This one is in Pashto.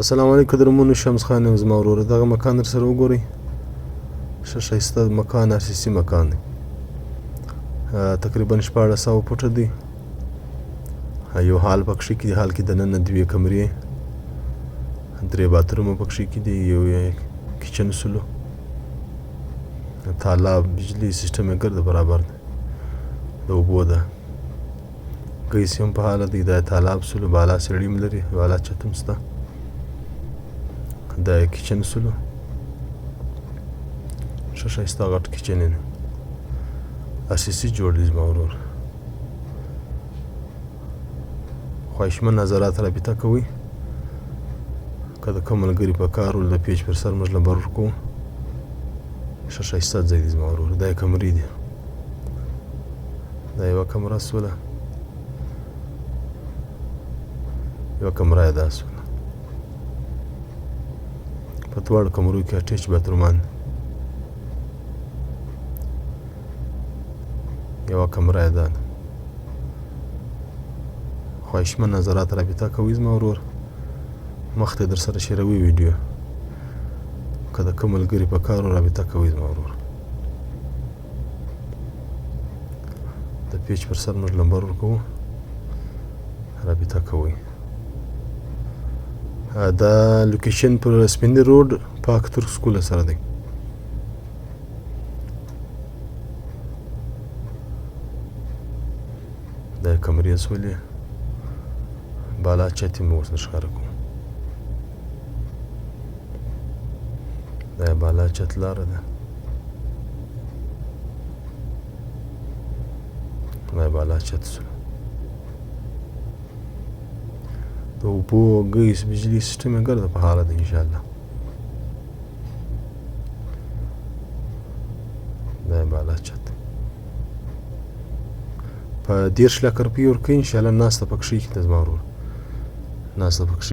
السلام علیکم درمونو شمس خان یم زما وروره دغه مکان در سره وګورئ ښه ښایسته مکان آر سی سی مکان دی تقریبا 1400 فوټه دی یو حال پکښې کې دی حال کې دننه 2 کمرې 3 باترومه پکښې کې دي یو کچن سلو تالاب بجلی سیستم یې ګرده برابر دی د اوبو ده ګیس هم په حاله دی دا تالاب سلو بالا سړي هم لري بالا چت هم شته دا کچن سلو ښه ښایسته غټ کچن یې آر سی سی جوړ دی زما ورور خواهشمند نظرات رابطه کوئ که د کوم ملګري په کار ول د پیج پر سر موږ نمبر ورکوو ښه ښایسته ځای دی زما ورور دا یې کمرې دي دا یوه کمره سوله یوه کمره یې دا سوله په دواړو کمرو کې اټیچ باترومان یوه کمره یې دا ده خواهشمند نظرات رابطه کوئ زما ورور مخته در سره شیروي ویډیو که د کوم ملګري په کار رابطه کوئ زما ورور د پیج پر سر موږ نمبر ورکوو رابطه کوئ دا لوکیشن پر سپینې روډ پاک ترک سکول سره دی دا کمرې سولې بالا چت یې مو ورته ښکاره کوو دا بالا چت لاره ده دا بالا چت سولو د اوبو ګیس بجلی سیستم یې ګرده په حاله دی انشاءالله دا بالا چت په 10 لک روپۍ ورکوي انشاءالله ناسته پکښې ایښې ده زما ورور ناسته پکښې